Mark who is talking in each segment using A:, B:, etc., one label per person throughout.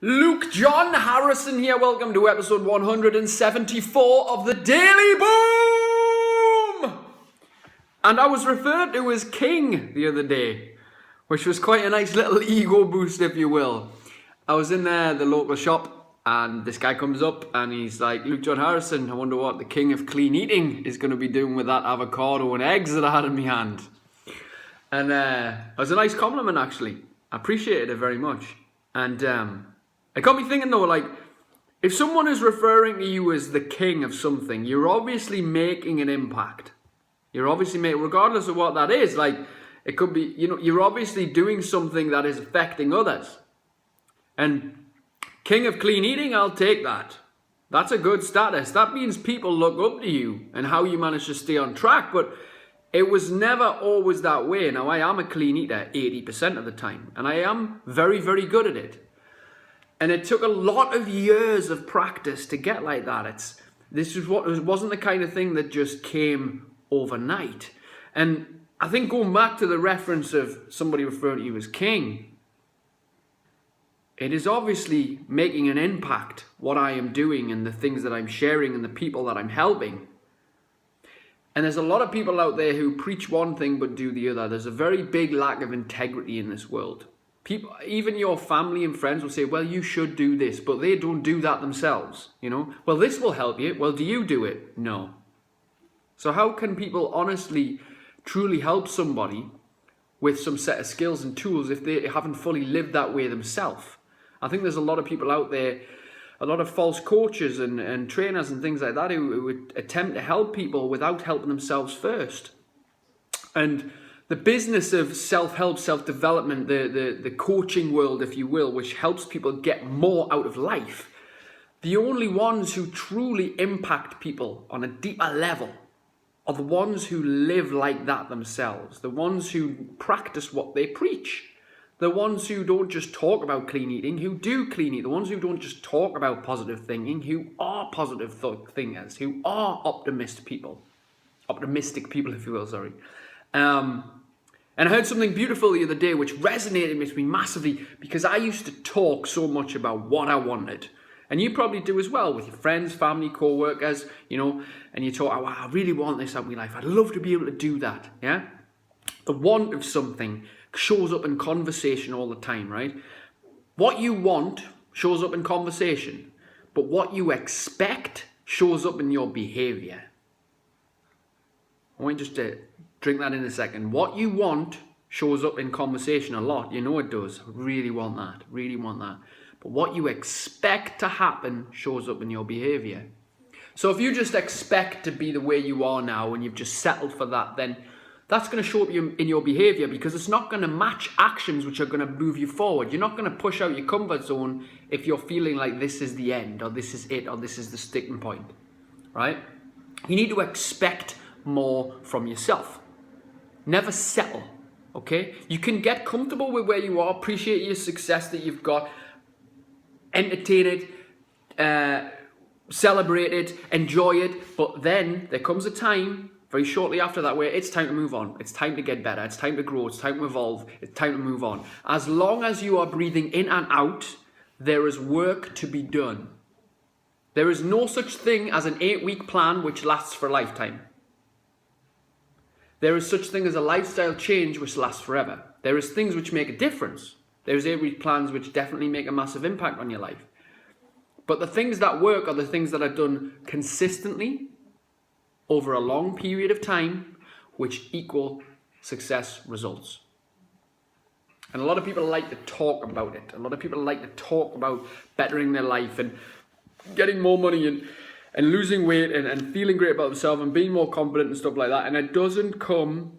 A: Luke John Harrison here. Welcome to episode 174 of the Daily Boom! And I was referred to as King the other day, which was quite a nice little ego boost, if you will. I was in the local shop, and this guy comes up and he's like, Luke John Harrison, I wonder what the king of clean eating is going to be doing with that avocado and eggs that I had in my hand. And it was a nice compliment, actually. I appreciated it very much. And it got me thinking, though, like, if someone is referring to you as the king of something, you're obviously making an impact. You're obviously making, regardless of what that is, like, it could be, you're obviously doing something that is affecting others. And king of clean eating, I'll take that. That's a good status. That means people look up to you and how you manage to stay on track. But it was never always that way. Now, I am a clean eater 80% of the time, and I am very, very good at it. And it took a lot of years of practice to get like that. It wasn't the kind of thing that just came overnight. And I think going back to the reference of somebody referring to you as king, it is obviously making an impact, what I am doing and the things that I'm sharing and the people that I'm helping. And there's a lot of people out there who preach one thing but do the other. There's a very big lack of integrity in this world. People, even your family and friends will say, well, you should do this, but they don't do that themselves, Well, this will help you. Well, do you do it? No. So how can people honestly, truly help somebody with some set of skills and tools if they haven't fully lived that way themselves? I think there's a lot of people out there, a lot of false coaches and trainers and things like that who attempt to help people without helping themselves first. And the business of self-help, self-development, the coaching world, if you will, which helps people get more out of life, the only ones who truly impact people on a deeper level are the ones who live like that themselves, the ones who practice what they preach, the ones who don't just talk about clean eating, who do clean eat, the ones who don't just talk about positive thinking, who are positive thinkers, who are optimistic people, if you will, sorry. And I heard something beautiful the other day which resonated with me massively because I used to talk so much about what I wanted. And you probably do as well with your friends, family, co-workers, and you talk, oh, I really want this out of my life. I'd love to be able to do that, yeah? The want of something shows up in conversation all the time, right? What you want shows up in conversation, but what you expect shows up in your behavior. I want you just to drink that in a second. What you want shows up in conversation a lot. You know it does. Really want that. Really want that. But what you expect to happen shows up in your behavior. So if you just expect to be the way you are now and you've just settled for that, then that's going to show up in your behavior because it's not going to match actions which are going to move you forward. You're not going to push out your comfort zone if you're feeling like this is the end or this is it or this is the sticking point, right? You need to expect more from yourself. Never settle, okay? You can get comfortable with where you are, appreciate your success that you've got, entertain it, celebrate it, enjoy it, but then there comes a time very shortly after that where it's time to move on. It's time to get better. It's time to grow. It's time to evolve. It's time to move on. As long as you are breathing in and out, there is work to be done. There is no such thing as an 8-week plan which lasts for a lifetime. There is such thing as a lifestyle change which lasts forever. There is things which make a difference. There's 8-week plans which definitely make a massive impact on your life. But the things that work are the things that are done consistently over a long period of time, which equal success results. And a lot of people like to talk about it. A lot of people like to talk about bettering their life and getting more money and losing weight and feeling great about themselves and being more confident and stuff like that. And it doesn't come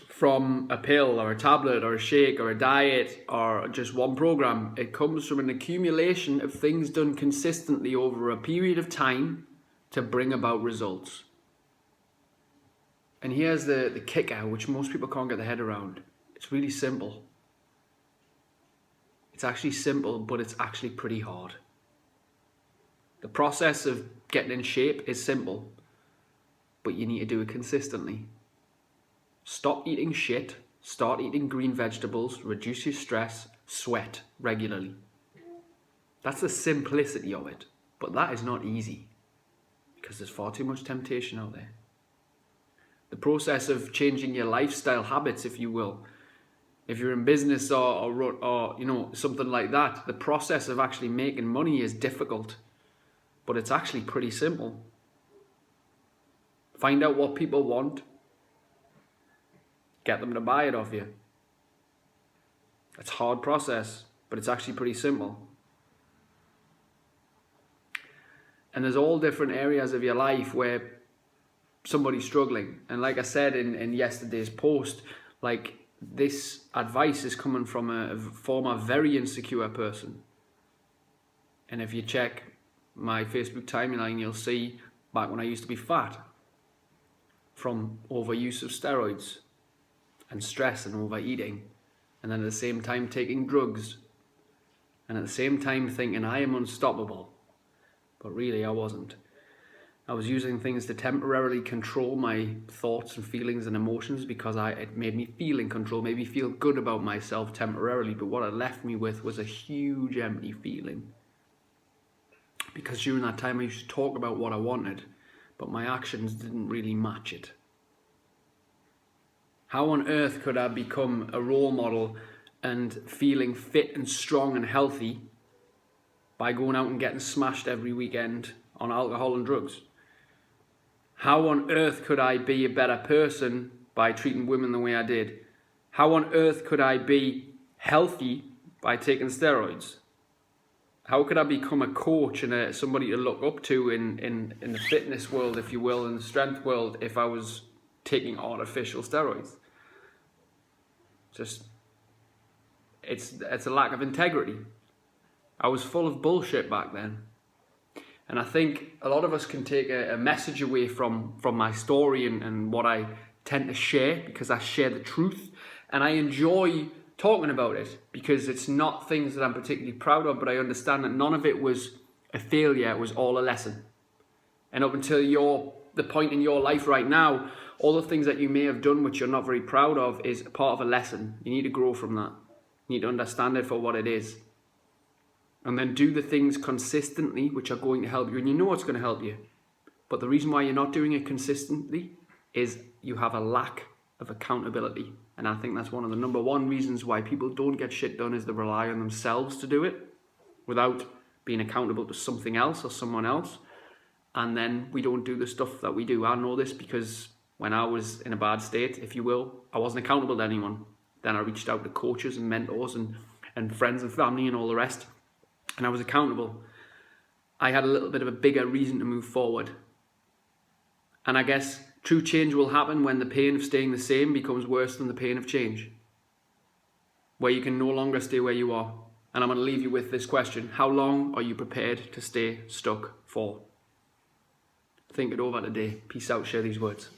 A: from a pill or a tablet or a shake or a diet or just one program. It comes from an accumulation of things done consistently over a period of time to bring about results. And here's the kicker, which most people can't get their head around. It's really simple. It's actually simple, but it's actually pretty hard. The process of getting in shape is simple, but you need to do it consistently. Stop eating shit, start eating green vegetables, reduce your stress, sweat regularly. That's the simplicity of it. But that is not easy because there's far too much temptation out there. The process of changing your lifestyle habits, if you will, if you're in business or you know, something like that, the process of actually making money is difficult, but it's actually pretty simple. Find out what people want, get them to buy it off you. It's a hard process, but it's actually pretty simple. And there's all different areas of your life where somebody's struggling. And like I said in yesterday's post, like, this advice is coming from a former very insecure person. And if you check my Facebook timeline, you'll see back when I used to be fat, from overuse of steroids and stress and overeating, and then at the same time taking drugs, and at the same time thinking I am unstoppable. But really I wasn't. I was using things to temporarily control my thoughts and feelings and emotions because it made me feel in control, made me feel good about myself temporarily. But what it left me with was a huge empty feeling. Because during that time I used to talk about what I wanted, but my actions didn't really match it. How on earth could I become a role model and feeling fit and strong and healthy by going out and getting smashed every weekend on alcohol and drugs? How on earth could I be a better person by treating women the way I did? How on earth could I be healthy by taking steroids? How could I become a coach and somebody to look up to in the fitness world, if you will, in the strength world, if I was taking artificial steroids? Just, it's a lack of integrity. I was full of bullshit back then. And I think a lot of us can take a message away from my story and what I tend to share, because I share the truth and I enjoy talking about it because it's not things that I'm particularly proud of, but I understand that none of it was a failure, it was all a lesson. And up until the point in your life right now, all the things that you may have done which you're not very proud of is part of a lesson. You need to grow from that. You need to understand it for what it is. And then do the things consistently which are going to help you. And you know it's going to help you. But the reason why you're not doing it consistently is you have a lack of accountability. And I think that's one of the number one reasons why people don't get shit done, is they rely on themselves to do it without being accountable to something else or someone else. And then we don't do the stuff that we do. I know this because when I was in a bad state, if you will, I wasn't accountable to anyone. Then I reached out to coaches and mentors and friends and family and all the rest. And I was accountable. I had a little bit of a bigger reason to move forward. And I guess true change will happen when the pain of staying the same becomes worse than the pain of change. Where you can no longer stay where you are. And I'm going to leave you with this question. How long are you prepared to stay stuck for? Think it over today. Peace out. Share these words.